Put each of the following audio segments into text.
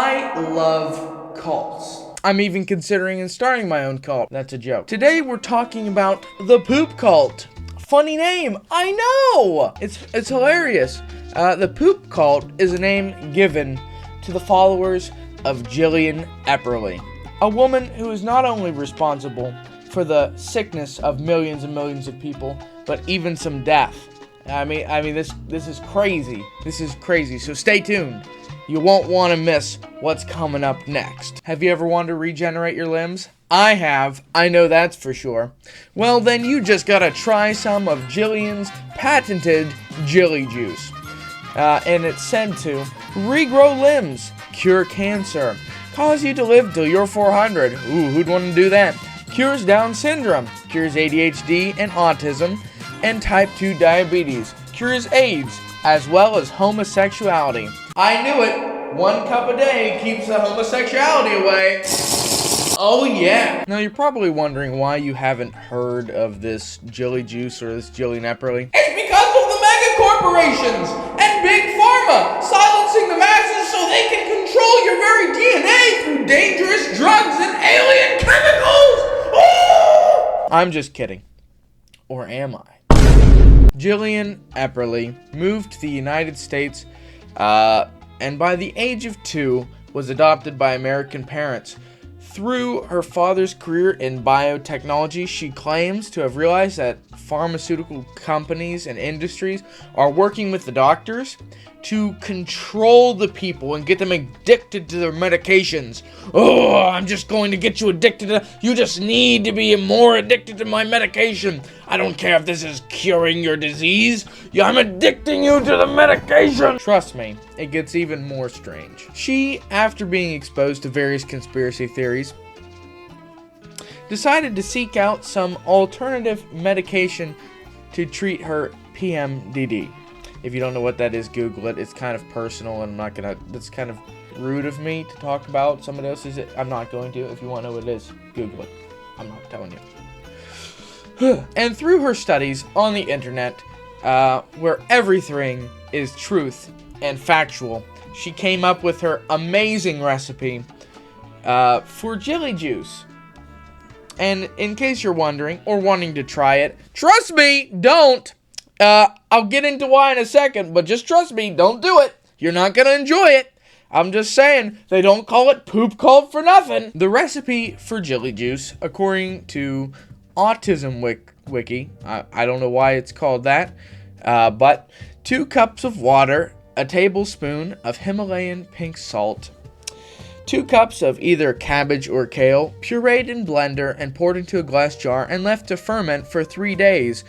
I love cults. I'm even considering starting my own cult. That's a joke. Today we're talking about the poop cult. Funny name, I know! It's hilarious. The poop cult is a name given to the followers of Jillian Epperly, a woman who is not only responsible for the sickness of millions and millions of people, but even some death. I mean, this is crazy. This is crazy. So stay tuned. You won't want to miss what's coming up next. Have you ever wanted to regenerate your limbs? I have. I know that's for sure. Well, then you just gotta try some of Jillian's patented Jilly Juice. And it's said to regrow limbs, cure cancer, cause you to live till you're 400. Ooh, who'd want to do that? Cures Down syndrome, cures ADHD and autism, and type 2 diabetes, cures AIDS, as well as homosexuality. I knew it. 1 cup a day keeps the homosexuality away. Oh yeah. Now you're probably wondering why you haven't heard of this Jilly Juice or this Jillian Epperly. It's because of the mega corporations and big pharma silencing the masses so they can control your very DNA through dangerous drugs and alien chemicals. Oh! I'm just kidding. Or am I? Jillian Epperly moved to the United States and by the age of 2 was adopted by American parents. Through her father's career in biotechnology, she claims to have realized that pharmaceutical companies and industries are working with the doctors to control the people and get them addicted to their medications. Oh, I'm just going to get you addicted to... You just need to be more addicted to my medication. I don't care if this is curing your disease. I'm addicting you to the medication. Trust me, it gets even more strange. She, after being exposed to various conspiracy theories, decided to seek out some alternative medication to treat her PMDD. If you don't know what that is, Google it. It's kind of personal, and that's kind of rude of me to talk about somebody else's. I'm not going to. If you want to know what it is, Google it. I'm not telling you. And through her studies on the internet, where everything is truth and factual, she came up with her amazing recipe for Jilly Juice. And in case you're wondering or wanting to try it, trust me, don't. I'll get into why in a second, but just trust me, don't do it. You're not gonna enjoy it. I'm just saying, they don't call it poop cult for nothing. The recipe for Jilly Juice, according to Autism Wiki, I don't know why it's called that, but 2 cups of water, a tablespoon of Himalayan pink salt, 2 cups of either cabbage or kale, pureed in blender and poured into a glass jar and left to ferment for 3 days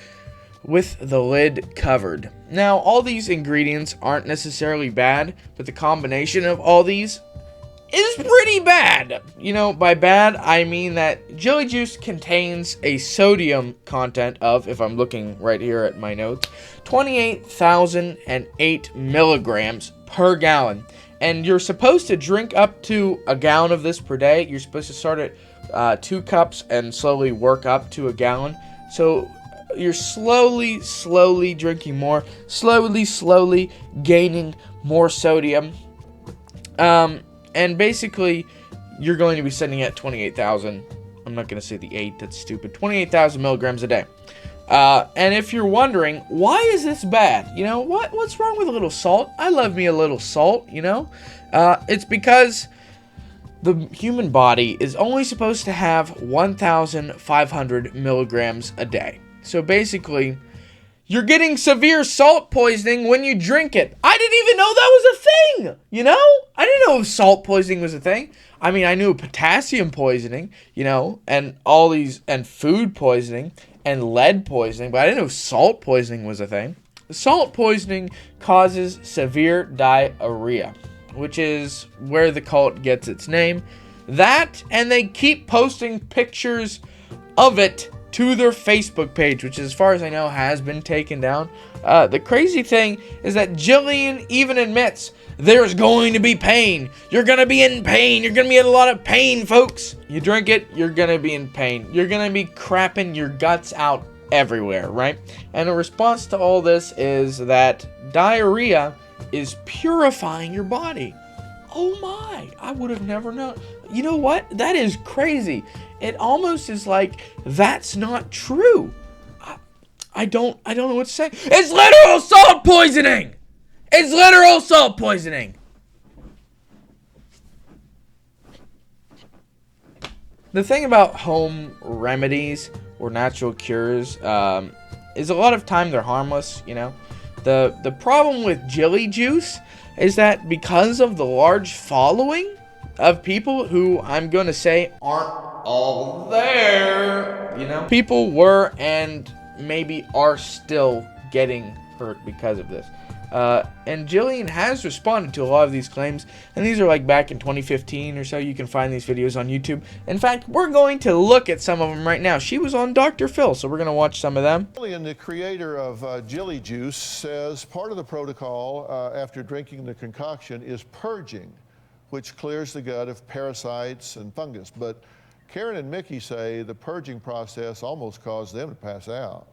with the lid covered. Now, all these ingredients aren't necessarily bad, but the combination of all these is pretty bad. You know, by bad, I mean that Jilly Juice contains a sodium content of, if I'm looking right here at my notes, 28,008 milligrams per gallon. And you're supposed to drink up to a gallon of this per day. You're supposed to start at 2 cups and slowly work up to a gallon. So you're slowly drinking more, slowly gaining more sodium. And basically, you're going to be sitting at 28,000. I'm not going to say the 8, that's stupid. 28,000 milligrams a day. And if you're wondering, why is this bad? You know, what's wrong with a little salt? I love me a little salt, you know? It's because the human body is only supposed to have 1,500 milligrams a day. So basically, you're getting severe salt poisoning when you drink it. I didn't even know that was a thing, you know? I didn't know salt poisoning was a thing. I mean, I knew potassium poisoning, you know, and all these, and food poisoning, and lead poisoning, but I didn't know salt poisoning was a thing. Salt poisoning causes severe diarrhea, which is where the cult gets its name. That, and they keep posting pictures of it to their Facebook page, which as far as I know has been taken down. The crazy thing is that Jillian even admits there's going to be pain. You're going to be in pain. You're going to be in a lot of pain, folks. You drink it, you're going to be in pain. You're going to be crapping your guts out everywhere, right? And a response to all this is that diarrhea is purifying your body. Oh my, I would have never known. You know what? That is crazy. It almost is like that's not true. I don't know what to say. It's literal salt poisoning. It's literal salt poisoning. The thing about home remedies or natural cures is a lot of time they're harmless, you know. The problem with Jilly Juice is that because of the large following of people who I'm going to say aren't all there, you know. People were and maybe are still getting hurt because of this. And Jillian has responded to a lot of these claims, and these are like back in 2015 or so. You can find these videos on YouTube. In fact, we're going to look at some of them right now. She was on Dr. Phil, so we're going to watch some of them. Jillian, the creator of Jilly Juice, says part of the protocol after drinking the concoction is purging, which clears the gut of parasites and fungus. But Karen and Mickey say the purging process almost caused them to pass out.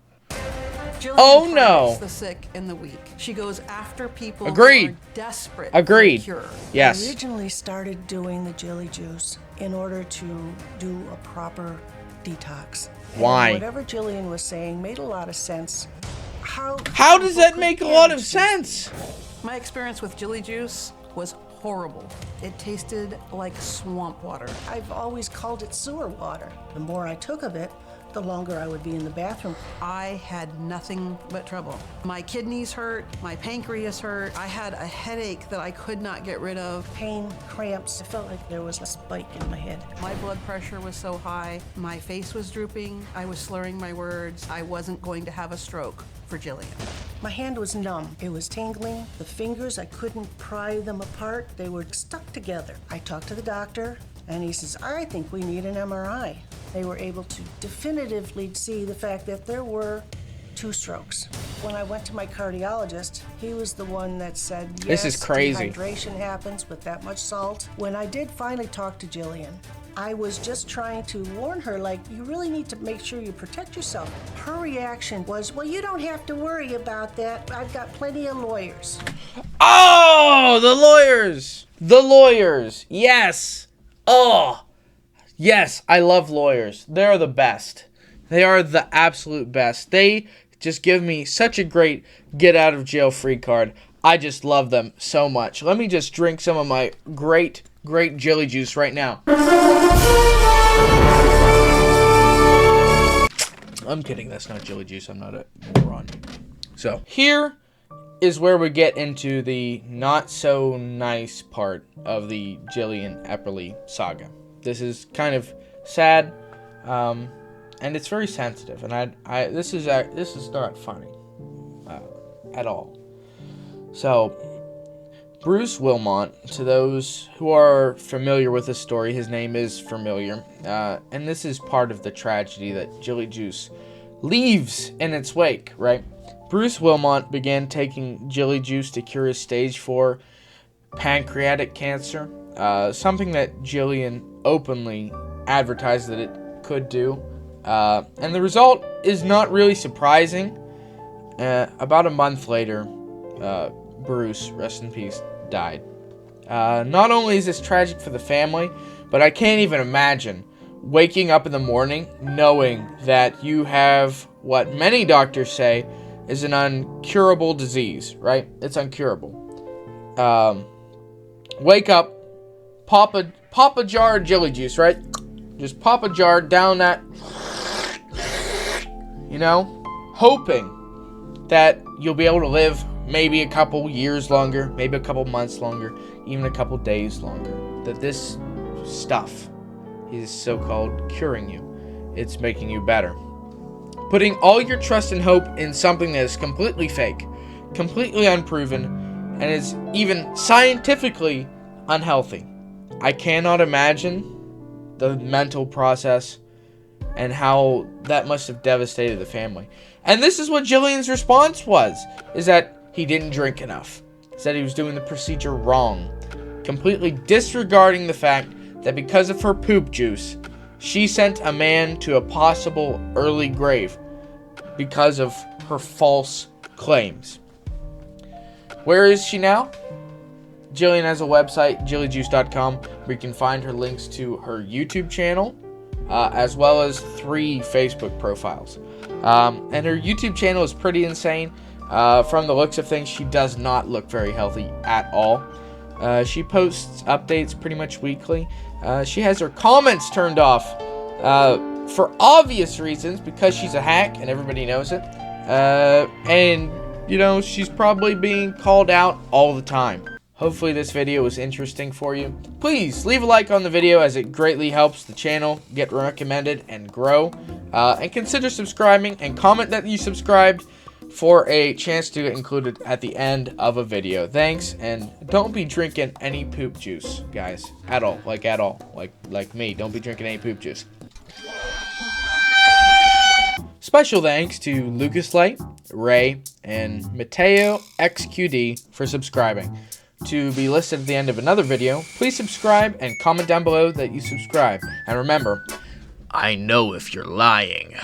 Jillian targets the sick and the weak. She goes after people who are desperate for a cure. Yes. I originally started doing the Jilly Juice in order to do a proper detox. Why? And whatever Jillian was saying made a lot of sense. How does that make a lot of sense? My experience with Jilly Juice was horrible. It tasted like swamp water. I've always called it sewer water. The more I took of it, the longer I would be in the bathroom. I had nothing but trouble. My kidneys hurt, my pancreas hurt. I had a headache that I could not get rid of. Pain, cramps, I felt like there was a spike in my head. My blood pressure was so high, my face was drooping, I was slurring my words. I wasn't going to have a stroke for Jillian. My hand was numb. It was tingling. The fingers, I couldn't pry them apart. They were stuck together. I talked to the doctor, and he says, I think we need an MRI. They were able to definitively see the fact that there were 2 strokes. When I went to my cardiologist, he was the one that said, yes, this is crazy. Dehydration happens with that much salt. When I did finally talk to Jillian, I was just trying to warn her, like, you really need to make sure you protect yourself. Her reaction was, well, you don't have to worry about that. I've got plenty of lawyers. Oh, the lawyers. The lawyers. Yes. Oh. Yes, I love lawyers. They're the best. They are the absolute best. They just give me such a great get out of jail free card. I just love them so much. Let me just drink some of my great Jilly Juice right now. I'm kidding. That's not Jilly Juice. I'm not a moron. So here is where we get into the not so nice part of the Jillian Epperly saga. This is kind of sad, and it's very sensitive, and this is not funny at all. So, Bruce Wilmot, to those who are familiar with this story, his name is familiar, and this is part of the tragedy that Jilly Juice leaves in its wake, right? Bruce Wilmot began taking Jilly Juice to cure his stage 4 pancreatic cancer, something that Jillian openly advertised that it could do, and the result is not really surprising. About a month later, Bruce, rest in peace, died. Not only is this tragic for the family, but I can't even imagine waking up in the morning knowing that you have what many doctors say is an uncurable disease, right? It's uncurable. Wake up, pop a jar of Jilly Juice, right? Just pop a jar down that, you know, hoping that you'll be able to live maybe a couple years longer, maybe a couple months longer, even a couple days longer. That this stuff is so-called curing you. It's making you better. Putting all your trust and hope in something that is completely fake, completely unproven, and is even scientifically unhealthy. I cannot imagine the mental process and how that must have devastated the family. And this is what Jillian's response was, is that he didn't drink enough. Said he was doing the procedure wrong, completely disregarding the fact that because of her poop juice, she sent a man to a possible early grave because of her false claims. Where is she now? Jillian has a website, jillyjuice.com, where you can find her links to her YouTube channel, as well as 3 Facebook profiles. And her YouTube channel is pretty insane. From the looks of things, she does not look very healthy at all. She posts updates pretty much weekly. She has her comments turned off for obvious reasons, because she's a hack and everybody knows it. And, you know, she's probably being called out all the time. Hopefully this video was interesting for you. Please leave a like on the video, as it greatly helps the channel get recommended and grow. And consider subscribing, and comment that you subscribed for a chance to get included at the end of a video. Thanks, and don't be drinking any poop juice, guys, at all. Like me, don't be drinking any poop juice. Special thanks to Lucas Light, Ray, and Mateo XQD for subscribing. To be listed at the end of another video, please subscribe and comment down below that you subscribe. And remember, I know if you're lying.